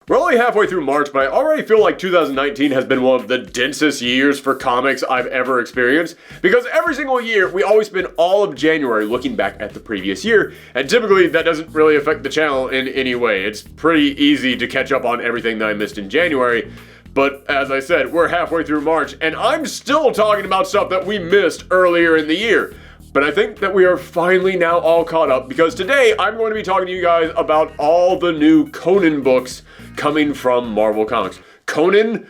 We're only halfway through March, but I already feel like 2019 has been one of the densest years for comics I've ever experienced, because every single year we always spend all of January looking back at the previous year, and typically that doesn't really affect the channel in any way. It's pretty easy to catch up on everything that I missed in January, but as I said, we're halfway through March, and I'm still talking about stuff that we missed earlier in the year. But I think that we are finally now all caught up, because today I'm going to be talking to you guys about all the new Conan books coming from Marvel Comics. Conan?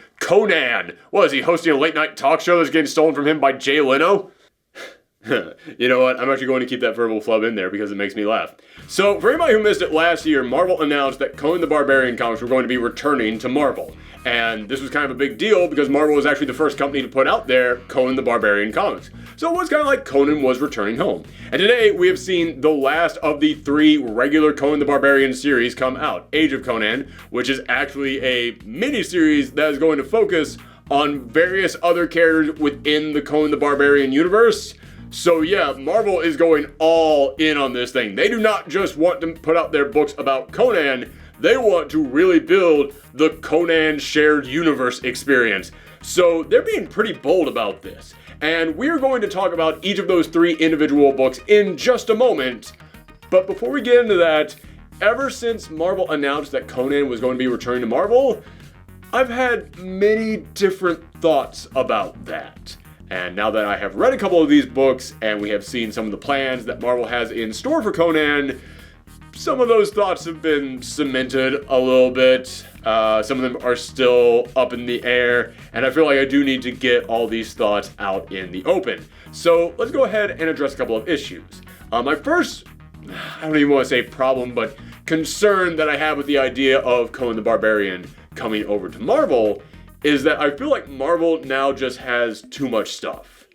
What, is he hosting a late night talk show that's getting stolen from him by Jay Leno? You know what, I'm actually going to keep that verbal flub in there because it makes me laugh. So, for anybody who missed it last year, Marvel announced that Conan the Barbarian comics were going to be returning to Marvel. And this was kind of a big deal because Marvel was actually the first company to put out their Conan the Barbarian comics. So it was kind of like Conan was returning home. And today we have seen the last of the 3 regular Conan the Barbarian series come out. Age of Conan, which is actually a mini-series that is going to focus on various other characters within the Conan the Barbarian universe. So yeah, Marvel is going all in on this thing. They do not just want to put out their books about Conan, they want to really build the Conan shared universe experience. So they're being pretty bold about this. And we're going to talk about each of those 3 individual books in just a moment. But before we get into that, ever since Marvel announced that Conan was going to be returning to Marvel, I've had many different thoughts about that. And now that I have read a couple of these books and we have seen some of the plans that Marvel has in store for Conan, some of those thoughts have been cemented a little bit. Some of them are still up in the air, and I feel like I do need to get all these thoughts out in the open. So let's go ahead and address a couple of issues. My first, I don't even want to say problem, but concern that I have with the idea of Conan the Barbarian coming over to Marvel is that I feel like Marvel now just has too much stuff.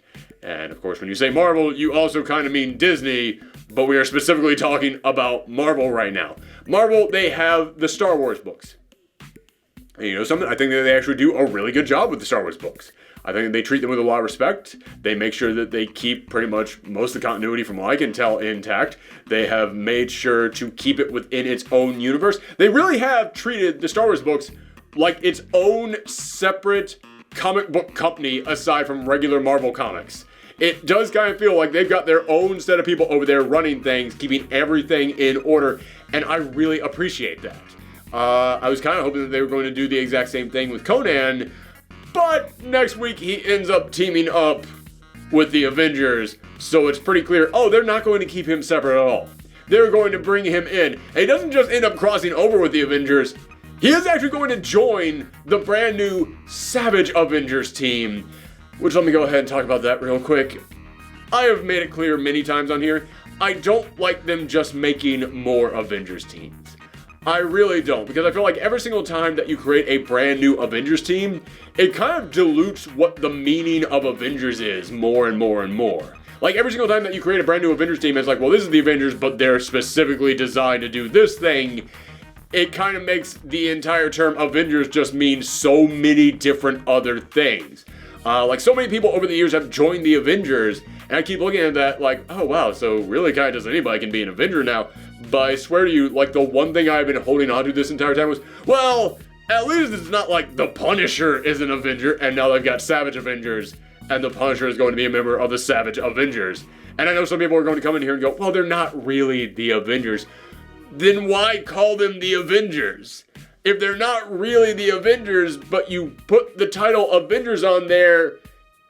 And of course, when you say Marvel, you also kind of mean Disney, but we are specifically talking about Marvel right now. Marvel, they have the Star Wars books. And you know something? I think that they actually do a really good job with the Star Wars books. I think they treat them with a lot of respect. They make sure that they keep pretty much most of the continuity, from what I can tell, intact. They have made sure to keep it within its own universe. They really have treated the Star Wars books like its own separate comic book company aside from regular Marvel comics. It does kind of feel like they've got their own set of people over there running things, keeping everything in order, and I really appreciate that. I was kind of hoping that they were going to do the exact same thing with Conan, but next week he ends up teaming up with the Avengers, so it's pretty clear, they're not going to keep him separate at all. They're going to bring him in, and he doesn't just end up crossing over with the Avengers, he is actually going to join the brand new Savage Avengers team, which let me go ahead and talk about that real quick. I have made it clear many times on here, I don't like them just making more Avengers teams. I really don't, because I feel like every single time that you create a brand new Avengers team, it kind of dilutes what the meaning of Avengers is more and more and more. Like every single time that you create a brand new Avengers team, it's like, well, this is the Avengers, but they're specifically designed to do this thing. It kind of makes the entire term Avengers just mean so many different other things. Like so many people over the years have joined the Avengers, and I keep looking at that like, oh wow, so really kind of does anybody can be an Avenger now. But I swear to you, like the one thing I've been holding on to this entire time was, well, at least it's not like the Punisher is an Avenger, and now they've got Savage Avengers, and the Punisher is going to be a member of the Savage Avengers. And I know some people are going to come in here and go, well, they're not really the Avengers. Then why call them the Avengers? If they're not really the Avengers, but you put the title Avengers on there,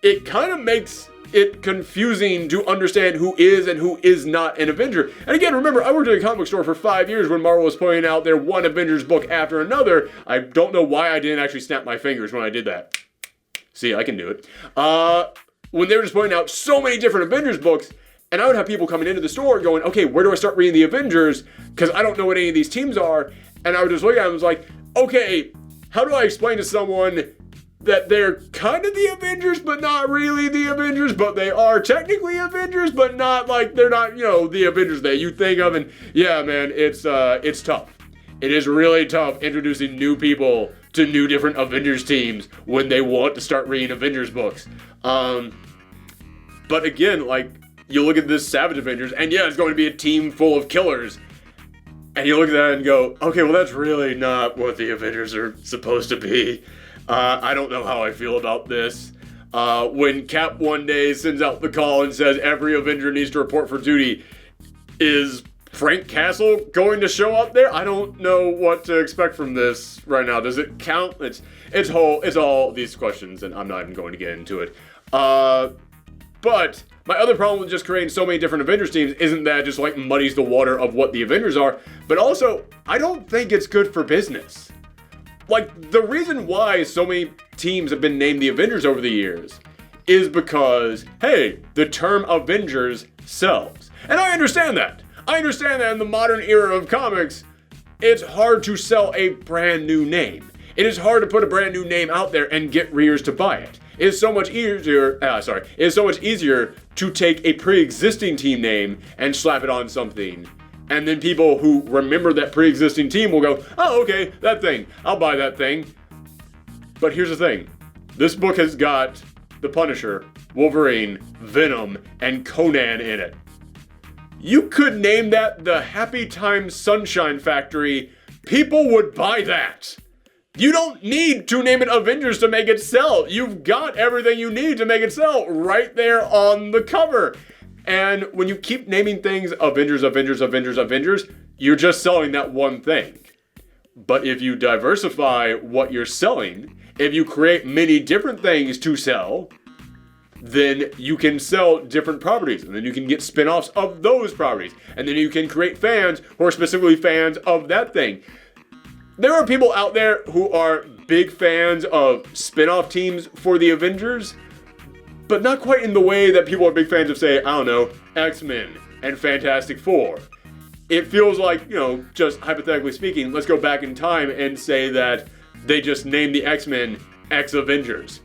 it kind of makes it confusing to understand who is and who is not an Avenger. And again, remember, I worked at a comic book store for 5 years when Marvel was putting out their one Avengers book after another. I don't know why I didn't actually snap my fingers when I did that. See, I can do it. When they were just putting out so many different Avengers books, and I would have people coming into the store going, okay, where do I start reading the Avengers? Because I don't know what any of these teams are. And I would just look at them and was like, okay, how do I explain to someone that they're kind of the Avengers, but not really the Avengers, but they are technically Avengers, but not like, they're not, the Avengers that you think of. And yeah, man, it's tough. It is really tough introducing new people to new different Avengers teams when they want to start reading Avengers books. But again, like, you look at this Savage Avengers, and yeah, it's going to be a team full of killers. And you look at that and go, okay, well, that's really not what the Avengers are supposed to be. I don't know how I feel about this. When Cap one day sends out the call and says every Avenger needs to report for duty, is Frank Castle going to show up there? I don't know what to expect from this right now. Does it count? It's all these questions, and I'm not even going to get into it. But my other problem with just creating so many different Avengers teams isn't that it just like muddies the water of what the Avengers are, but also I don't think it's good for business. Like, the reason why so many teams have been named the Avengers over the years is because, hey, the term Avengers sells. And I understand that. I understand that in the modern era of comics, it's hard to sell a brand new name. It is hard to put a brand new name out there and get readers to buy it. It is so much easier, to take a pre-existing team name and slap it on something. And then people who remember that pre-existing team will go, oh, okay, that thing, I'll buy that thing. But here's the thing. This book has got the Punisher, Wolverine, Venom, and Conan in it. You could name that the Happy Time Sunshine Factory. People would buy that. You don't need to name it Avengers to make it sell. You've got everything you need to make it sell right there on the cover. And when you keep naming things Avengers, Avengers, Avengers, Avengers, you're just selling that one thing. But if you diversify what you're selling, if you create many different things to sell, then you can sell different properties, and then you can get spin-offs of those properties, and then you can create fans who are specifically fans of that thing. There are people out there who are big fans of spin-off teams for the Avengers, but not quite in the way that people are big fans of, say, I don't know, X-Men and Fantastic Four. It feels like, just hypothetically speaking, let's go back in time and say that they just named the X-Men X-Avengers.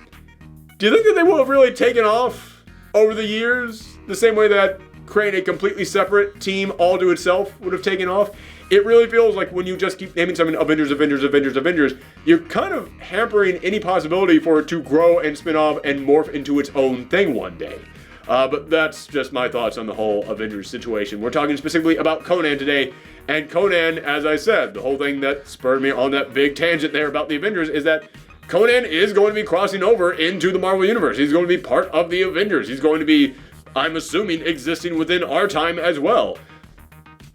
Do you think that they will have really taken off over the years the same way that creating a completely separate team all to itself would have taken off? It really feels like when you just keep naming something Avengers, Avengers, Avengers, Avengers, you're kind of hampering any possibility for it to grow and spin off and morph into its own thing one day. But that's just my thoughts on the whole Avengers situation. We're talking specifically about Conan today. And Conan, as I said, the whole thing that spurred me on that big tangent there about the Avengers is that Conan is going to be crossing over into the Marvel Universe. He's going to be part of the Avengers. He's going to be, I'm assuming, existing within our time as well.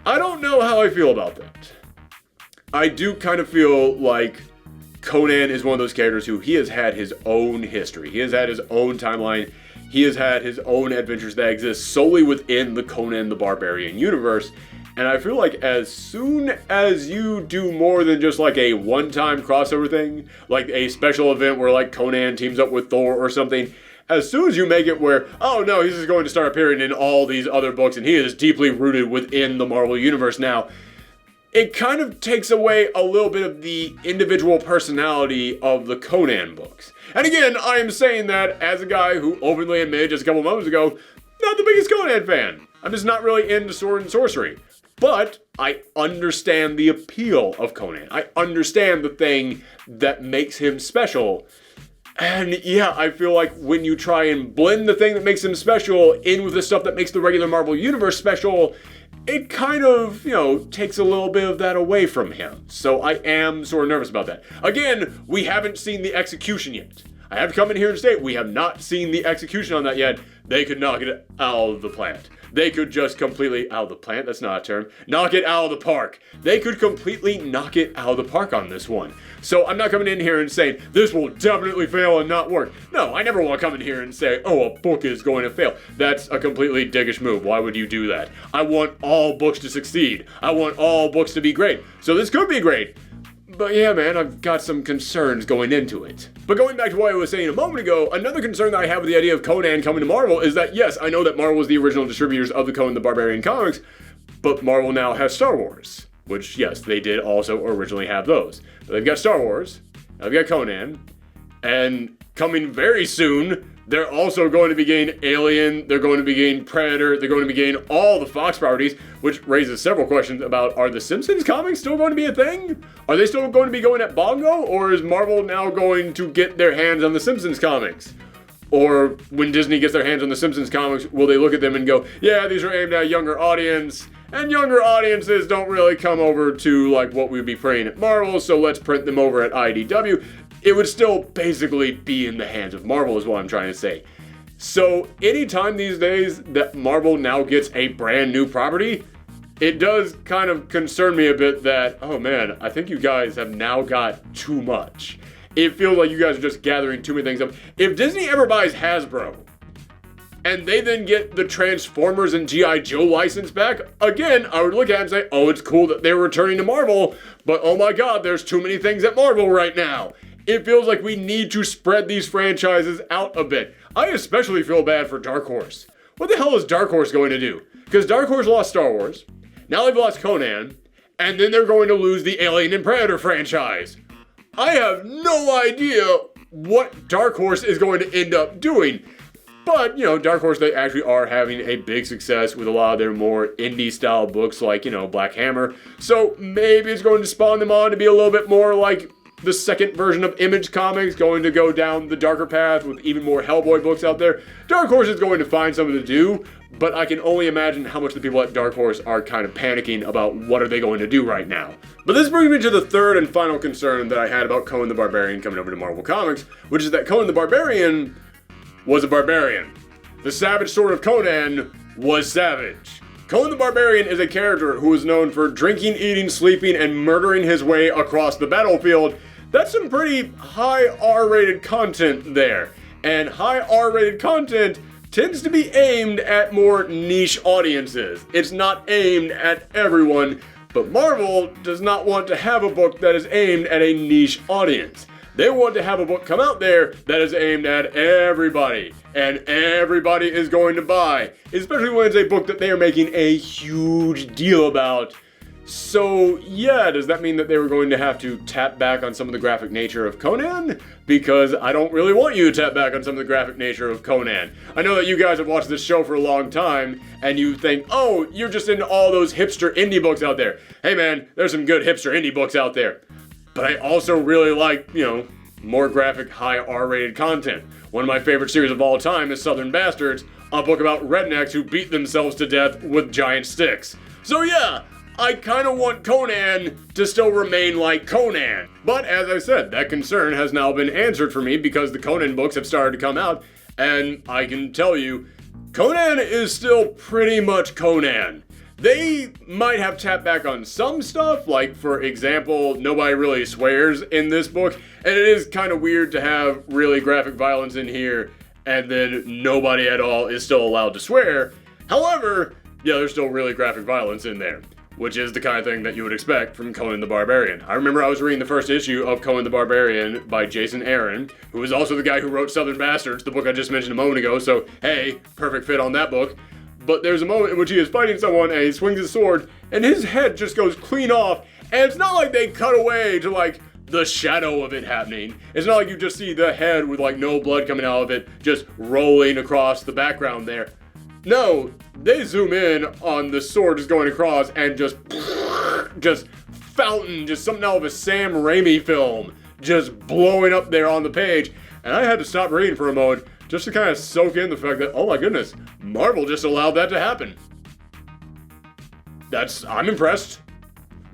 I don't know how I feel about that. I do kind of feel like Conan is one of those characters who he has had his own history. He has had his own timeline. He has had his own adventures that exist solely within the Conan the Barbarian universe. And I feel like as soon as you do more than just like a one-time crossover thing, like a special event where like Conan teams up with Thor or something, as soon as you make it where, oh no, he's just going to start appearing in all these other books and he is deeply rooted within the Marvel Universe now, it kind of takes away a little bit of the individual personality of the Conan books. And again, I am saying that as a guy who openly admitted just a couple moments ago, not the biggest Conan fan. I'm just not really into sword and sorcery. But I understand the appeal of Conan. I understand the thing that makes him special. And yeah, I feel like when you try and blend the thing that makes him special in with the stuff that makes the regular Marvel Universe special, it kind of, takes a little bit of that away from him. So I am sort of nervous about that. Again, we haven't seen the execution yet. I have to come in here and state we have not seen the execution on that yet. They could knock it out of the plant. They could just completely, out of the plant, that's not a term, knock it out of the park. They could completely knock it out of the park on this one. So I'm not coming in here and saying, this will definitely fail and not work. No, I never want to come in here and say, oh, a book is going to fail. That's a completely dickish move. Why would you do that? I want all books to succeed. I want all books to be great. So this could be great. But yeah, man, I've got some concerns going into it. But going back to what I was saying a moment ago, another concern that I have with the idea of Conan coming to Marvel is that, yes, I know that Marvel was the original distributors of the Conan the Barbarian comics, but Marvel now has Star Wars, which, yes, they did also originally have those. But they've got Star Wars, they've got Conan, and coming very soon, they're also going to be getting Alien, they're going to be getting Predator, they're going to be getting all the Fox properties, which raises several questions about, are the Simpsons comics still going to be a thing? Are they still going to be going at Bongo? Or is Marvel now going to get their hands on the Simpsons comics? Or when Disney gets their hands on the Simpsons comics, will they look at them and go, yeah, these are aimed at a younger audience, and younger audiences don't really come over to like what we'd be printing at Marvel, so let's print them over at IDW. It would still basically be in the hands of Marvel is what I'm trying to say. So anytime these days that Marvel now gets a brand new property, it does kind of concern me a bit that, oh man, I think you guys have now got too much. It feels like you guys are just gathering too many things up. If Disney ever buys Hasbro, and they then get the Transformers and G.I. Joe license back, again, I would look at it and say, oh, it's cool that they're returning to Marvel, but oh my god, there's too many things at Marvel right now. It feels like we need to spread these franchises out a bit. I especially feel bad for Dark Horse. What the hell is Dark Horse going to do? Because Dark Horse lost Star Wars, now they've lost Conan, and then they're going to lose the Alien and Predator franchise. I have no idea what Dark Horse is going to end up doing. But, you know, Dark Horse, they actually are having a big success with a lot of their more indie-style books like, you know, Black Hammer. So maybe it's going to spawn them on to be a little bit more like the second version of Image Comics, going to go down the darker path with even more Hellboy books out there. Dark Horse is going to find something to do, but I can only imagine how much the people at Dark Horse are kind of panicking about what are they going to do right now. But this brings me to the third and final concern that I had about Conan the Barbarian coming over to Marvel Comics, which is that Conan the Barbarian was a barbarian. The savage sword of Conan was savage. Conan the Barbarian is a character who is known for drinking, eating, sleeping, and murdering his way across the battlefield. That's some pretty high R-rated content there. And high R-rated content tends to be aimed at more niche audiences. It's not aimed at everyone, but Marvel does not want to have a book that is aimed at a niche audience. They want to have a book come out there that is aimed at everybody, and everybody is going to buy, especially when it's a book that they are making a huge deal about. So yeah, does that mean that they were going to have to tap back on some of the graphic nature of Conan? Because I don't really want you to tap back on some of the graphic nature of Conan. I know that you guys have watched this show for a long time, and you think, oh, you're just into all those hipster indie books out there. Hey man, there's some good hipster indie books out there. But I also really like, you know, more graphic, high R-rated content. One of my favorite series of all time is Southern Bastards, a book about rednecks who beat themselves to death with giant sticks. So yeah, I kind of want Conan to still remain like Conan. But as I said, that concern has now been answered for me because the Conan books have started to come out, and I can tell you, Conan is still pretty much Conan. They might have tapped back on some stuff, like for example, nobody really swears in this book, and it is kind of weird to have really graphic violence in here, and then nobody at all is still allowed to swear. However, yeah, there's still really graphic violence in there, which is the kind of thing that you would expect from Conan the Barbarian. I remember I was reading the first issue of Conan the Barbarian by Jason Aaron, who is also the guy who wrote Southern Bastards, the book I just mentioned a moment ago, so hey, perfect fit on that book. But there's a moment in which he is fighting someone and he swings his sword and his head just goes clean off, and it's not like they cut away to like the shadow of it happening. It's not like you just see the head with like no blood coming out of it just rolling across the background there. No, they zoom in on the sword just going across and just fountain, just something out of a Sam Raimi film, just blowing up there on the page. And I had to stop reading for a moment just to kind of soak in the fact that, oh my goodness, Marvel just allowed that to happen. I'm impressed.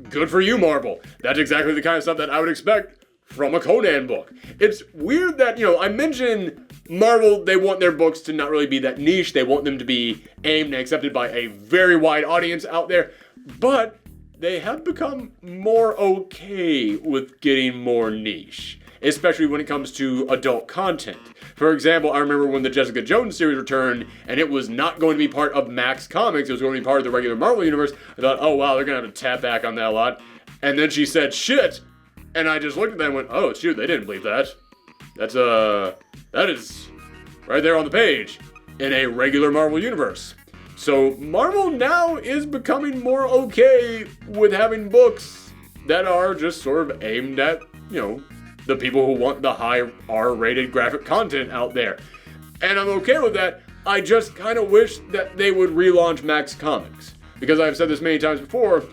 Good for you, Marvel. That's exactly the kind of stuff that I would expect from a Conan book. It's weird that, you know, I mentioned Marvel, they want their books to not really be that niche. They want them to be aimed and accepted by a very wide audience out there. But they have become more okay with getting more niche, especially when it comes to adult content. For example, I remember when the Jessica Jones series returned, and it was not going to be part of Max Comics, it was going to be part of the regular Marvel universe. I thought, oh wow, they're going to have to tap back on that a lot. And then she said, shit! And I just looked at that and went, oh shoot, they didn't believe that. That is right there on the page in a regular Marvel universe. So Marvel now is becoming more okay with having books that are just sort of aimed at, you know, the people who want the high R-rated graphic content out there. And I'm okay with that. I just kind of wish that they would relaunch Max Comics. Because I've said this many times before,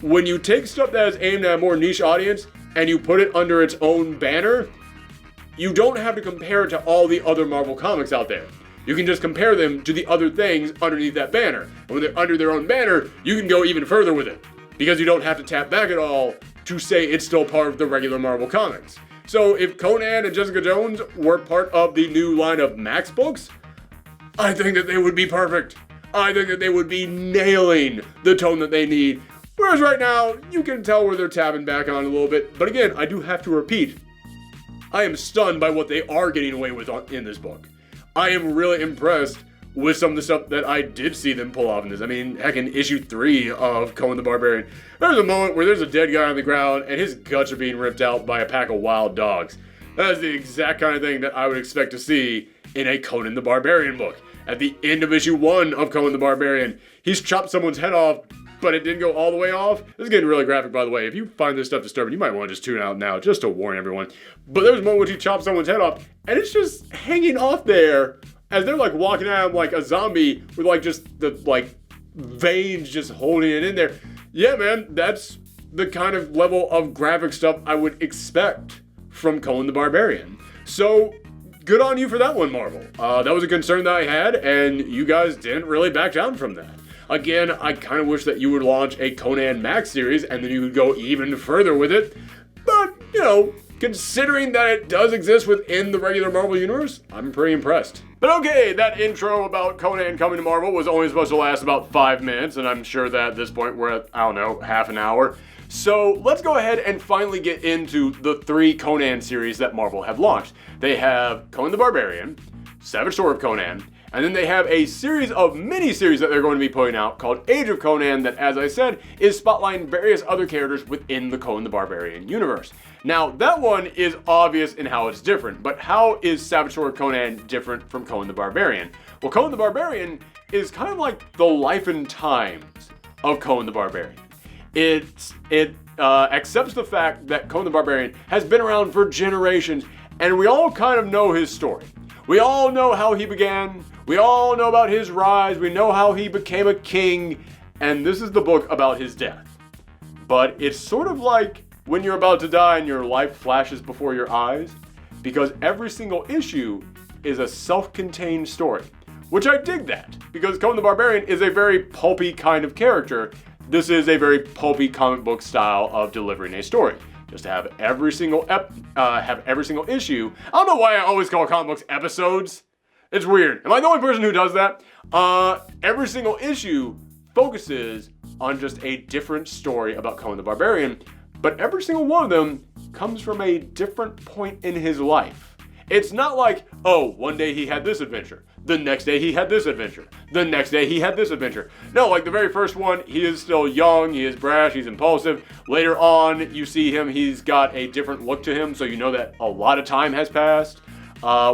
when you take stuff that is aimed at a more niche audience and you put it under its own banner, you don't have to compare it to all the other Marvel comics out there. you can just compare them to the other things underneath that banner. And when they're under their own banner, you can go even further with it, because you don't have to tap back at all to say it's still part of the regular Marvel Comics. So if Conan and Jessica Jones were part of the new line of Max books, I think that they would be perfect. I think that they would be nailing the tone that they need. Whereas right now, you can tell where they're tapping back on a little bit. But again, I do have to repeat, I am stunned by what they are getting away with in this book. I am really impressed with some of the stuff that I did see them pull off in this. I mean, heck, in issue 3 of Conan the Barbarian, there's a moment where there's a dead guy on the ground and his guts are being ripped out by a pack of wild dogs. That is the exact kind of thing that I would expect to see in a Conan the Barbarian book. At the end of issue 1 of Conan the Barbarian, he's chopped someone's head off, but it didn't go all the way off. This is getting really graphic, by the way. If you find this stuff disturbing, you might want to just tune out now, just to warn everyone. But there's a moment when he chops someone's head off, and it's just hanging off there as they're like walking at him like a zombie with like just the like veins just holding it in there. Yeah, man, that's the kind of level of graphic stuff I would expect from Conan the Barbarian. So good on you for that one, Marvel. That was a concern that I had, and you guys didn't really back down from that. Again, I kind of wish that you would launch a Conan Max series and then you could go even further with it. But, you know, considering that it does exist within the regular Marvel universe, I'm pretty impressed. But okay, that intro about Conan coming to Marvel was only supposed to last about 5 minutes, and I'm sure that at this point we're at, I don't know, half an hour. So let's go ahead and finally get into the 3 Conan series that Marvel have launched. They have Conan the Barbarian, Savage Sword of Conan, and then they have a series of mini-series that they're going to be putting out called Age of Conan that, as I said, is spotlighting various other characters within the Conan the Barbarian universe. Now, that one is obvious in how it's different, but how is Savage Sword of Conan different from Conan the Barbarian? Well, Conan the Barbarian is kind of like the life and times of Conan the Barbarian. It accepts the fact that Conan the Barbarian has been around for generations, and we all kind of know his story. We all know how he began, we all know about his rise, we know how he became a king, and this is the book about his death. But it's sort of like when you're about to die and your life flashes before your eyes, because every single issue is a self-contained story. Which I dig that, because Conan the Barbarian is a very pulpy kind of character. This is a very pulpy comic book style of delivering a story. Just to have every single issue. I don't know why I always call comic books episodes. It's weird. Am I the only person who does that? Every single issue focuses on just a different story about Conan the Barbarian, but every single one of them comes from a different point in his life. It's not like, oh, one day he had this adventure, the next day he had this adventure, the next day he had this adventure. No, like the very first one, he is still young, he is brash, he's impulsive. Later on, you see him, he's got a different look to him, so you know that a lot of time has passed.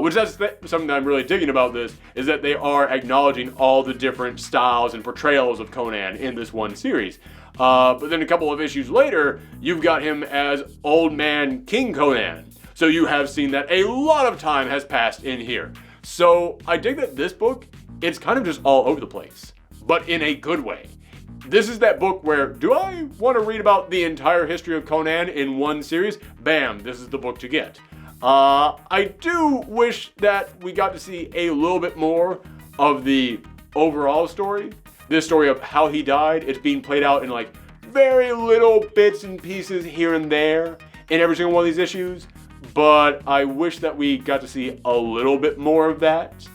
Which that's something that I'm really digging about this, is that they are acknowledging all the different styles and portrayals of Conan in this one series. But then a couple of issues later, you've got him as Old Man King Conan. So you have seen that a lot of time has passed in here. So I dig that this book, it's kind of just all over the place, but in a good way. This is that book where, do I want to read about the entire history of Conan in one series? Bam, this is the book to get. I do wish that we got to see a little bit more of the overall story. This story of how he died, it's being played out in like very little bits and pieces here and there in every single one of these issues. But I wish that we got to see a little bit more of that.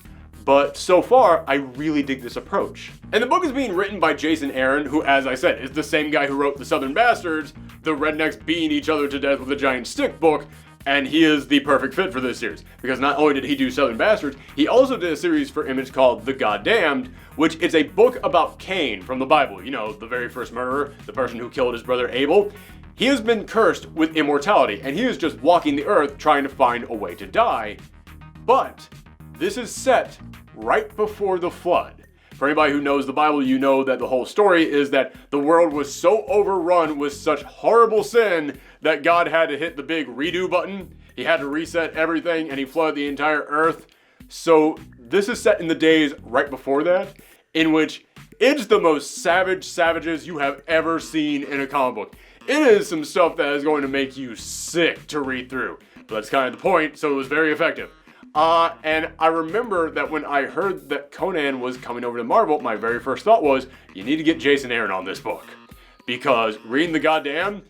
But so far, I really dig this approach. And the book is being written by Jason Aaron, who, as I said, is the same guy who wrote The Southern Bastards, the rednecks beating each other to death with a giant stick book, and he is the perfect fit for this series. Because not only did he do Southern Bastards, he also did a series for Image called The Goddamned, which is a book about Cain from the Bible. You know, the very first murderer, the person who killed his brother Abel. He has been cursed with immortality, and he is just walking the earth trying to find a way to die. But this is set right before the flood. For anybody who knows the Bible, you know that the whole story is that the world was so overrun with such horrible sin that God had to hit the big redo button. He had to reset everything, and he flooded the entire earth. So this is set in the days right before that, in which it's the most savages you have ever seen in a comic book. It is some stuff that is going to make you sick to read through. But that's kind of the point, so it was very effective. And I remember that when I heard that Conan was coming over to Marvel, my very first thought was, you need to get Jason Aaron on this book. Because reading the goddamn,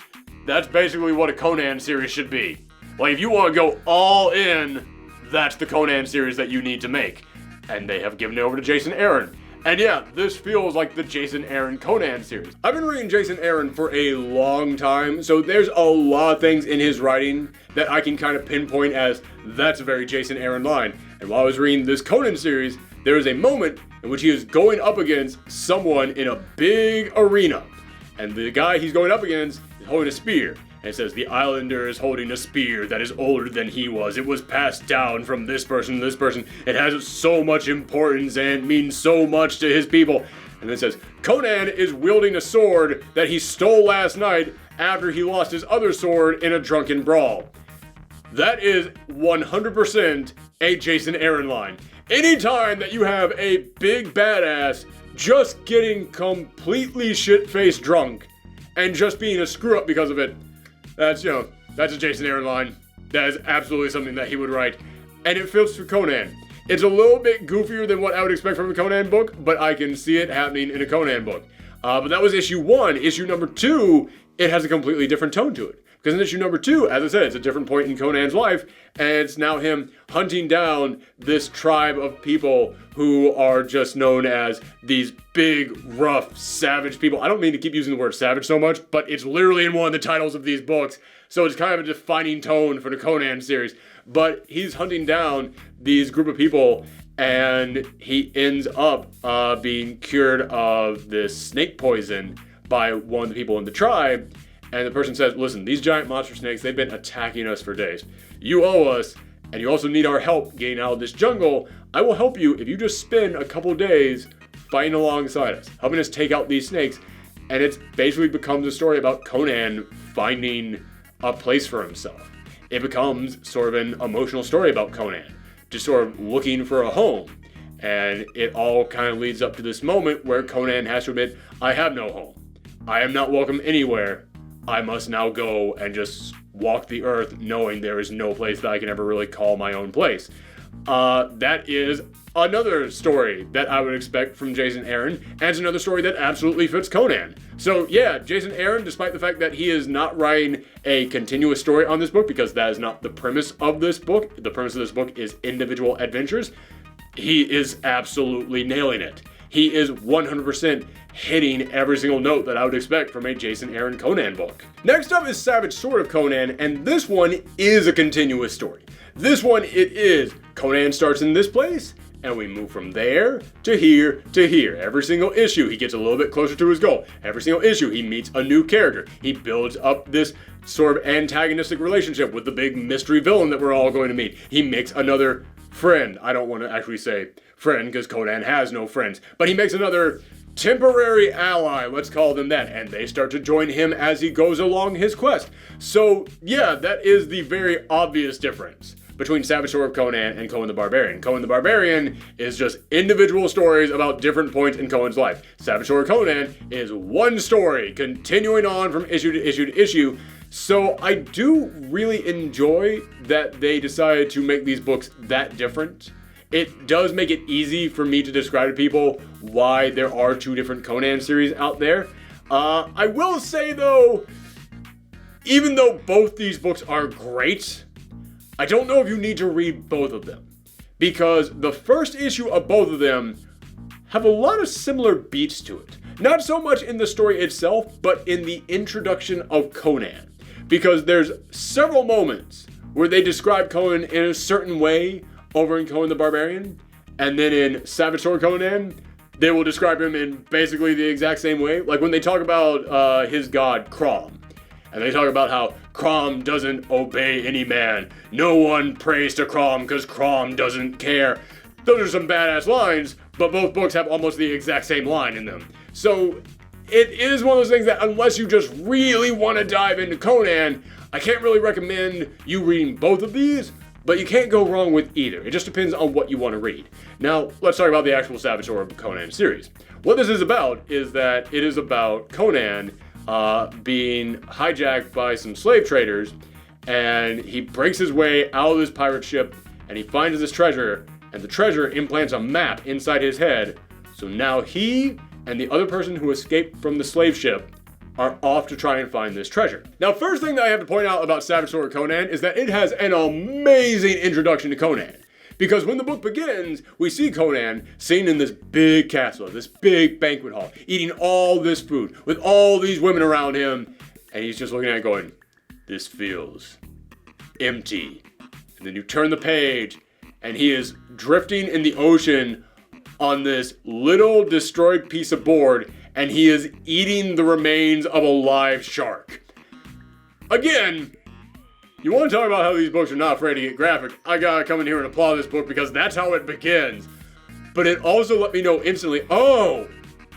that's basically what a Conan series should be. Like, if you want to go all in, that's the Conan series that you need to make. And they have given it over to Jason Aaron. And yeah, this feels like the Jason Aaron Conan series. I've been reading Jason Aaron for a long time, so there's a lot of things in his writing that I can kind of pinpoint as, that's a very Jason Aaron line. And while I was reading this Conan series, there is a moment in which he is going up against someone in a big arena. And the guy he's going up against is holding a spear. And it says, the islander is holding a spear that is older than he was. It was passed down from this person to this person. It has so much importance and means so much to his people. And then it says, Conan is wielding a sword that he stole last night after he lost his other sword in a drunken brawl. That is 100% a Jason Aaron line. Anytime that you have a big badass just getting completely shit-faced drunk and just being a screw-up because of it, that's a Jason Aaron line. That is absolutely something that he would write. And it fits for Conan. It's a little bit goofier than what I would expect from a Conan book, but I can see it happening in a Conan book. But that was issue 1. Issue number 2, it has a completely different tone to it. Because in issue number 2, as I said, it's a different point in Conan's life, and it's now him hunting down this tribe of people who are just known as these big, rough, savage people. I don't mean to keep using the word savage so much, but it's literally in one of the titles of these books, so it's kind of a defining tone for the Conan series. But he's hunting down these group of people, and he ends up being cured of this snake poison by one of the people in the tribe. And the person says, listen, these giant monster snakes, they've been attacking us for days. You owe us, and you also need our help getting out of this jungle. I will help you if you just spend a couple days fighting alongside us, helping us take out these snakes. And it basically becomes a story about Conan finding a place for himself. It becomes sort of an emotional story about Conan, just sort of looking for a home. And it all kind of leads up to this moment where Conan has to admit, I have no home. I am not welcome anywhere. I must now go and just walk the earth knowing there is no place that I can ever really call my own place. That is another story that I would expect from Jason Aaron, and it's another story that absolutely fits Conan. So yeah, Jason Aaron, despite the fact that he is not writing a continuous story on this book, because that is not the premise of this book. The premise of this book is individual adventures. He is absolutely nailing it. He is 100% hitting every single note that I would expect from a Jason Aaron Conan book. Next up is Savage Sword of Conan, and this one is a continuous story. This one, it is Conan starts in this place, and we move from there to here to here. Every single issue, he gets a little bit closer to his goal. Every single issue, he meets a new character. He builds up this sort of antagonistic relationship with the big mystery villain that we're all going to meet. He makes another friend. I don't want to actually say friend because Conan has no friends, but he makes another temporary ally, let's call them that, and they start to join him as he goes along his quest. So yeah, that is the very obvious difference between Savage Sword of Conan and Conan the Barbarian. Conan the Barbarian is just individual stories about different points in Conan's life. Savage Sword of Conan is one story continuing on from issue to issue to issue. So I do really enjoy that they decided to make these books that different. It does make it easy for me to describe to people why there are two different Conan series out there. I will say though, even though both these books are great, I don't know if you need to read both of them. Because the first issue of both of them have a lot of similar beats to it. Not so much in the story itself, but in the introduction of Conan. Because there's several moments where they describe Conan in a certain way over in Conan the Barbarian, and then in Savage Sword Conan, they will describe him in basically the exact same way. Like when they talk about his god, Crom, and they talk about how Crom doesn't obey any man. No one prays to Crom because Crom doesn't care. Those are some badass lines, but both books have almost the exact same line in them. So it is one of those things that unless you just really want to dive into Conan, I can't really recommend you reading both of these, but you can't go wrong with either. It just depends on what you want to read. Now, let's talk about the actual Savage Sword of Conan series. What this is about is that it is about Conan being hijacked by some slave traders, and he breaks his way out of this pirate ship and he finds this treasure, and the treasure implants a map inside his head. So now he and the other person who escaped from the slave ship are off to try and find this treasure. Now, first thing that I have to point out about Sabotage Conan is that it has an amazing introduction to Conan. Because when the book begins, we see Conan seen in this big castle, this big banquet hall, eating all this food with all these women around him, and he's just looking at it going, this feels empty. And then you turn the page, and he is drifting in the ocean on this little destroyed piece of board, and he is eating the remains of a live shark. Again, you want to talk about how these books are not afraid to get graphic, I gotta come in here and applaud this book because that's how it begins. But it also let me know instantly, oh,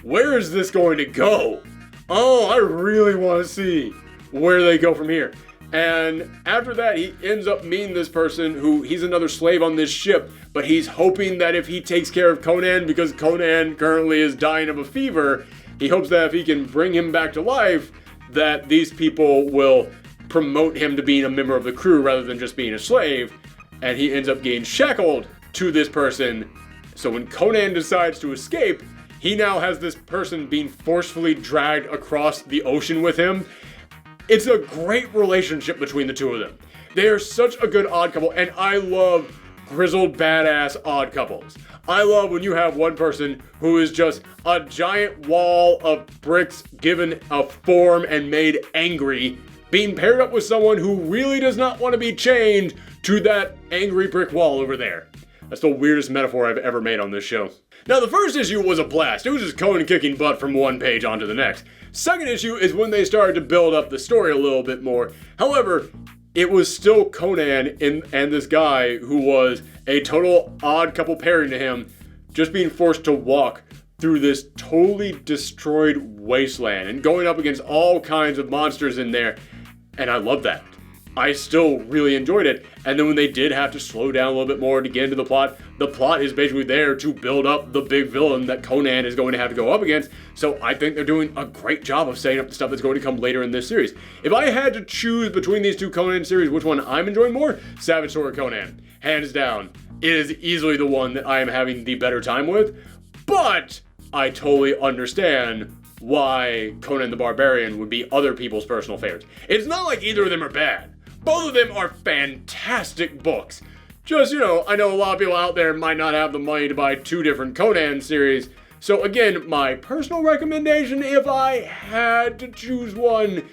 where is this going to go? Oh, I really want to see where they go from here. And after that, he ends up meeting this person who, he's another slave on this ship, but he's hoping that if he takes care of Conan, because Conan currently is dying of a fever, he hopes that if he can bring him back to life, that these people will promote him to being a member of the crew rather than just being a slave. And he ends up getting shackled to this person. So when Conan decides to escape, he now has this person being forcefully dragged across the ocean with him. It's a great relationship between the two of them. They are such a good odd couple, and I love grizzled badass odd couples. I love when you have one person who is just a giant wall of bricks given a form and made angry, being paired up with someone who really does not want to be chained to that angry brick wall over there. That's the weirdest metaphor I've ever made on this show. Now, the first issue was a blast. It was just Conan kicking butt from one page onto the next. Second issue is when they started to build up the story a little bit more. However, it was still Conan and this guy who was a total odd couple pairing to him, just being forced to walk through this totally destroyed wasteland and going up against all kinds of monsters in there. And I love that. I still really enjoyed it. And then when they did have to slow down a little bit more to get into the plot is basically there to build up the big villain that Conan is going to have to go up against. So I think they're doing a great job of setting up the stuff that's going to come later in this series. If I had to choose between these two Conan series, which one I'm enjoying more, Sabotage Conan. Hands down. It is easily the one that I am having the better time with. But I totally understand why Conan the Barbarian would be other people's personal favorites. It's not like either of them are bad. Both of them are fantastic books. Just, I know a lot of people out there might not have the money to buy two different Conan series. So again, my personal recommendation, if I had to choose one,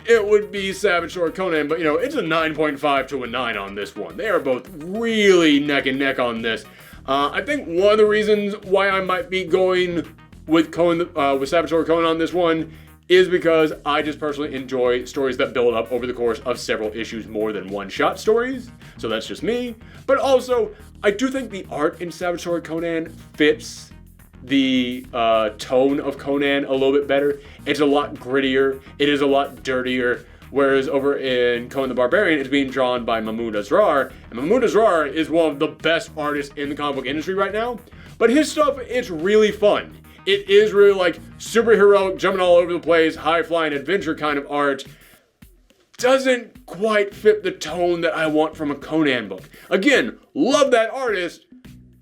it would be Sabotage Conan. But, it's a 9.5 to a 9 on this one. They are both really neck and neck on this. I think one of the reasons why I might be going with Sabotage Conan on this one is because I just personally enjoy stories that build up over the course of several issues more than one-shot stories. So that's just me. But also, I do think the art in Sabotage Conan fits the tone of Conan a little bit better. It's a lot grittier. It is a lot dirtier. Whereas over in Conan the Barbarian, it's being drawn by Mahmoud Asrar. And Mahmoud Asrar is one of the best artists in the comic book industry right now. But his stuff, it's really fun. It is really like superhero, jumping all over the place, high-flying adventure kind of art. Doesn't quite fit the tone that I want from a Conan book. Again, love that artist.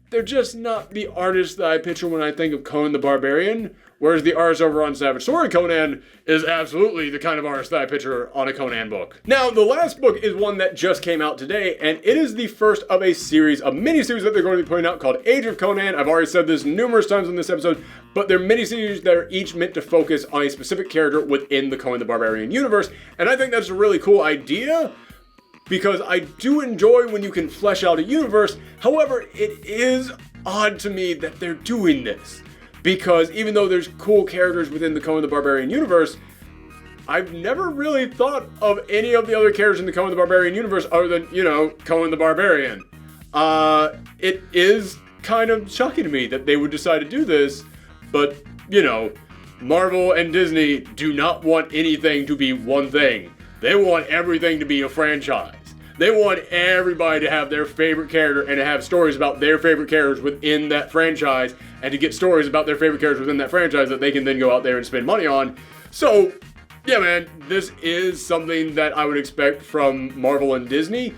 They're just not the artists that I picture when I think of Conan the Barbarian. Whereas the artist over on Sabotage Conan is absolutely the kind of artist that I picture on a Conan book. Now, the last book is one that just came out today, and it is the first of a series, a mini-series that they're going to be putting out called Age of Conan. I've already said this numerous times in this episode, but they're mini-series that are each meant to focus on a specific character within the Conan the Barbarian universe, and I think that's a really cool idea, because I do enjoy when you can flesh out a universe. However, it is odd to me that they're doing this. Because even though there's cool characters within the Conan the Barbarian universe, I've never really thought of any of the other characters in the Conan the Barbarian universe other than, Conan the Barbarian. It is kind of shocking to me that they would decide to do this, but, Marvel and Disney do not want anything to be one thing. They want everything to be a franchise. They want everybody to have their favorite character and to have stories about their favorite characters within that franchise and to get stories about their favorite characters within that franchise that they can then go out there and spend money on. So, yeah, man, this is something that I would expect from Marvel and Disney,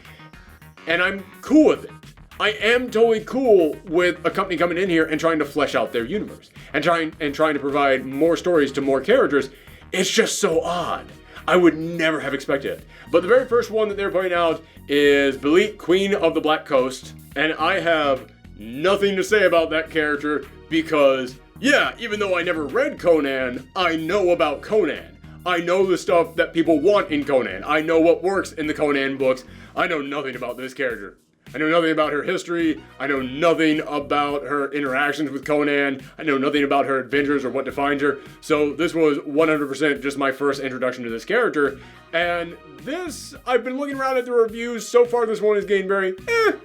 and I'm cool with it. I am totally cool with a company coming in here and trying to flesh out their universe and trying to provide more stories to more characters. It's just so odd. I would never have expected it. But the very first one that they're putting out is Belit, Queen of the Black Coast, and I have nothing to say about that character because, yeah, even though I never read Conan, I know about Conan. I know the stuff that people want in Conan. I know what works in the Conan books. I know nothing about this character. I know nothing about her history. I know nothing about her interactions with Conan. I know nothing about her adventures or what defines her. So this was 100% just my first introduction to this character. And this, I've been looking around at the reviews. So far this one is Gameberry.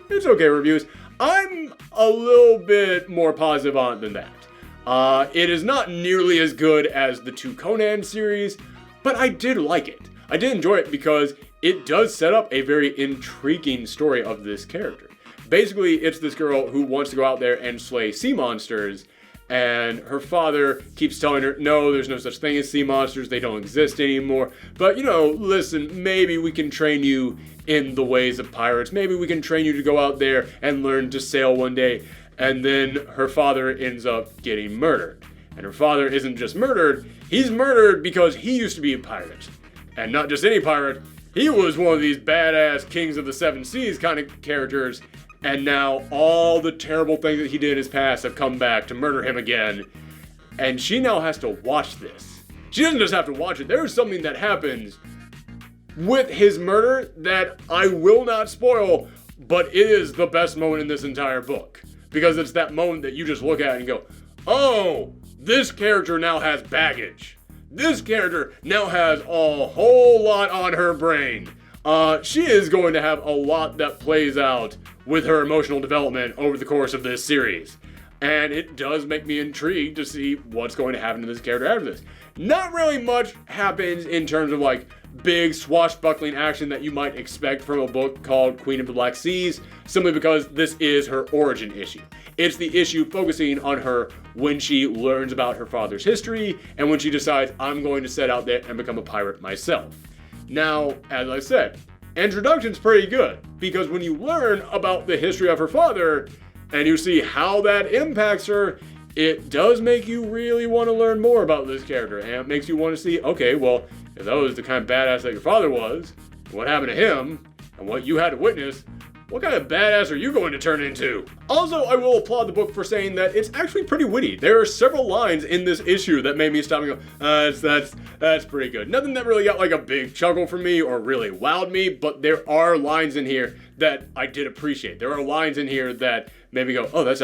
It's okay reviews. I'm a little bit more positive on it than that. It is not nearly as good as the 2 Conan series, but I did like it. I did enjoy it because it does set up a very intriguing story of this character. Basically, it's this girl who wants to go out there and slay sea monsters, and her father keeps telling her, no, there's no such thing as sea monsters, they don't exist anymore. But, listen, maybe we can train you in the ways of pirates. Maybe we can train you to go out there and learn to sail one day. And then her father ends up getting murdered. And her father isn't just murdered, he's murdered because he used to be a pirate. And not just any pirate, he was one of these badass Kings of the Seven Seas kind of characters, and now all the terrible things that he did in his past have come back to murder him again, and she now has to watch this. She doesn't just have to watch it, there's something that happens with his murder that I will not spoil, but it is the best moment in this entire book, because it's that moment that you just look at and go, oh, this character now has baggage. This character now has a whole lot on her brain. She is going to have a lot that plays out with her emotional development over the course of this series. And it does make me intrigued to see what's going to happen to this character after this. Not really much happens in terms of like big swashbuckling action that you might expect from a book called Queen of the Black Seas, simply because this is her origin issue. It's the issue focusing on her when she learns about her father's history and when she decides, I'm going to set out there and become a pirate myself. Now, as I said, introduction's pretty good, because when you learn about the history of her father and you see how that impacts her, it does make you really want to learn more about this character, and it makes you want to see, okay, well, if that was the kind of badass that your father was, what happened to him, and what you had to witness, what kind of badass are you going to turn into? Also, I will applaud the book for saying that it's actually pretty witty. There are several lines in this issue that made me stop and go, that's pretty good. Nothing that really got like a big chuckle from me or really wowed me, but there are lines in here that I did appreciate. There are lines in here that made me go, oh, that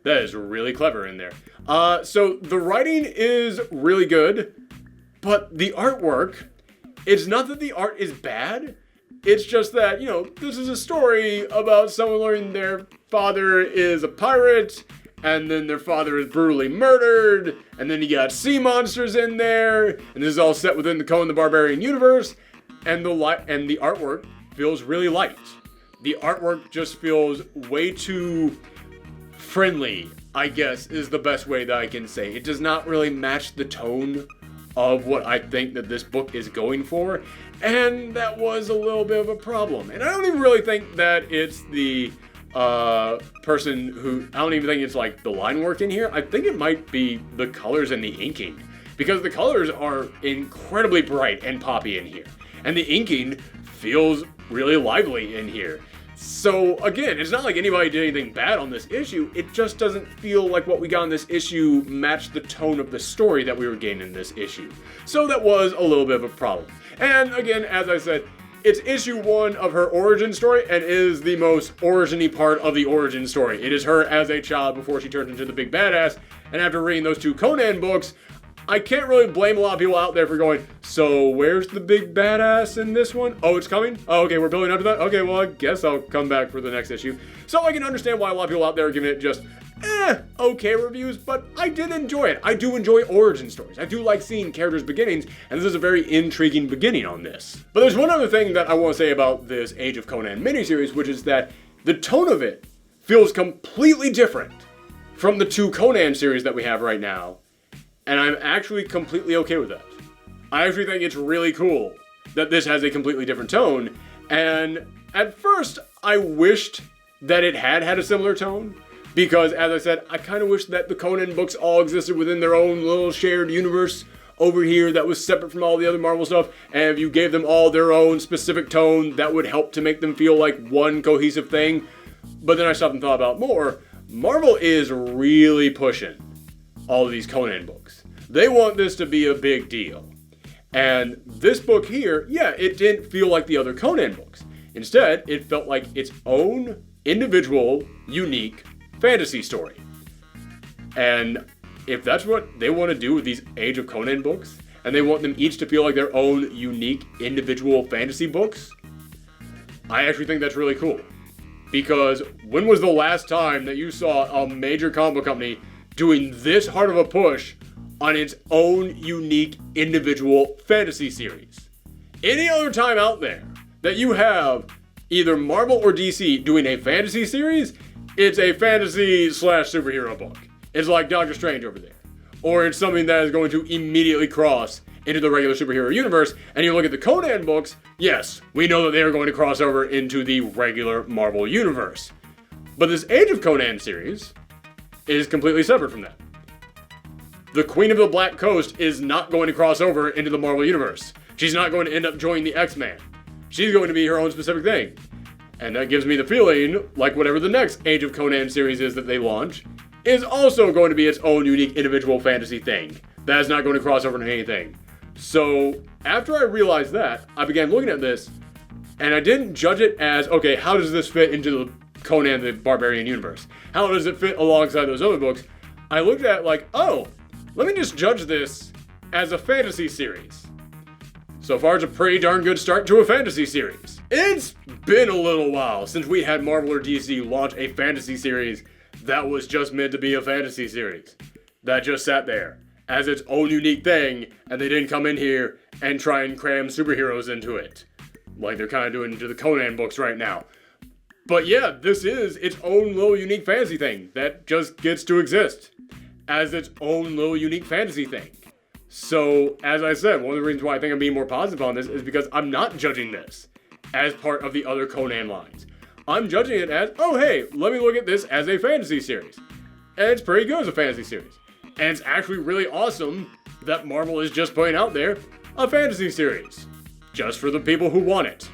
is really clever in there. So the writing is really good, but the artwork, it's not that the art is bad. It's just that, this is a story about someone learning their father is a pirate, and then their father is brutally murdered, and then you got sea monsters in there, and this is all set within the Conan the Barbarian universe, and the artwork feels really light. The artwork just feels way too friendly, I guess, is the best way that I can say. It does not really match the tone of what I think that this book is going for, and that was a little bit of a problem. And I don't even really think that it's the person who, I don't even think it's like the line work in here. I think it might be the colors and the inking, because the colors are incredibly bright and poppy in here, and the inking feels really lively in here. So again, it's not like anybody did anything bad on this issue, it just doesn't feel like what we got in this issue matched the tone of the story that we were getting in this issue. So that was a little bit of a problem. And again, as I said, it's issue 1 of her origin story, and is the most origin-y part of the origin story. It is her as a child before she turns into the big badass, and after reading those 2 Conan books, I can't really blame a lot of people out there for going, so where's the big badass in this one? Oh, it's coming? Oh, okay, we're building up to that? Okay, well, I guess I'll come back for the next issue. So I can understand why a lot of people out there are giving it just, okay reviews, but I did enjoy it. I do enjoy origin stories. I do like seeing characters' beginnings, and this is a very intriguing beginning on this. But there's one other thing that I want to say about this Age of Conan miniseries, which is that the tone of it feels completely different from the 2 Conan series that we have right now. And I'm actually completely okay with that. I actually think it's really cool that this has a completely different tone. And at first, I wished that it had a similar tone. Because, as I said, I kind of wish that the Conan books all existed within their own little shared universe over here that was separate from all the other Marvel stuff. And if you gave them all their own specific tone, that would help to make them feel like one cohesive thing. But then I stopped and thought about more. Marvel is really pushing all of these Conan books. They want this to be a big deal. And this book here, yeah, it didn't feel like the other Conan books. Instead, it felt like its own individual, unique fantasy story. And if that's what they want to do with these Age of Conan books, and they want them each to feel like their own unique individual fantasy books, I actually think that's really cool. Because when was the last time that you saw a major comic book company doing this hard of a push on its own unique individual fantasy series? Any other time out there that you have either Marvel or DC doing a fantasy series, it's a fantasy/superhero book. It's like Doctor Strange over there. Or it's something that is going to immediately cross into the regular superhero universe. And you look at the Conan books, yes, we know that they are going to cross over into the regular Marvel universe. But this Age of Conan series is completely separate from that. The Queen of the Black Coast is not going to cross over into the Marvel universe. She's not going to end up joining the X-Men. She's going to be her own specific thing. And that gives me the feeling, like whatever the next Age of Conan series is that they launch, is also going to be its own unique individual fantasy thing. That is not going to cross over into anything. So, after I realized that, I began looking at this, and I didn't judge it as, okay, how does this fit into the Conan the Barbarian universe? How does it fit alongside those other books? I looked at it like, oh, let me just judge this as a fantasy series. So far, it's a pretty darn good start to a fantasy series. It's been a little while since we had Marvel or DC launch a fantasy series that was just meant to be a fantasy series. That just sat there as its own unique thing, and they didn't come in here and try and cram superheroes into it, like they're kind of doing to the Conan books right now. But yeah, this is its own little unique fantasy thing that just gets to exist as its own little unique fantasy thing. So, as I said, one of the reasons why I think I'm being more positive on this is because I'm not judging this as part of the other Conan lines. I'm judging it as, oh hey, let me look at this as a fantasy series. And it's pretty good as a fantasy series. And it's actually really awesome that Marvel is just putting out there a fantasy series. Just for the people who want it.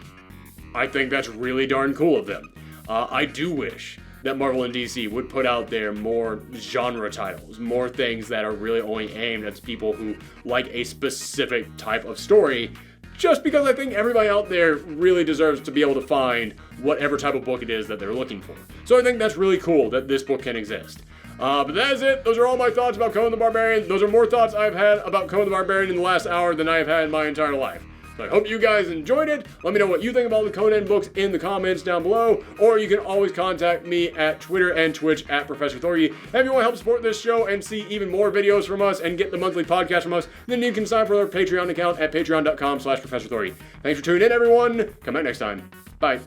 I think that's really darn cool of them. I do wish that Marvel and DC would put out there more genre titles, more things that are really only aimed at people who like a specific type of story, just because I think everybody out there really deserves to be able to find whatever type of book it is that they're looking for. So I think that's really cool that this book can exist. But that is it. Those are all my thoughts about Conan the Barbarian. Those are more thoughts I've had about Conan the Barbarian in the last hour than I've had in my entire life. So I hope you guys enjoyed it. Let me know what you think about the Conan books in the comments down below, or you can always contact me at Twitter and Twitch at Professor Thorgy. And if you want to help support this show and see even more videos from us and get the monthly podcast from us, then you can sign up for our Patreon account at patreon.com/Professor Thorgy. Thanks for tuning in, everyone. Come back next time. Bye.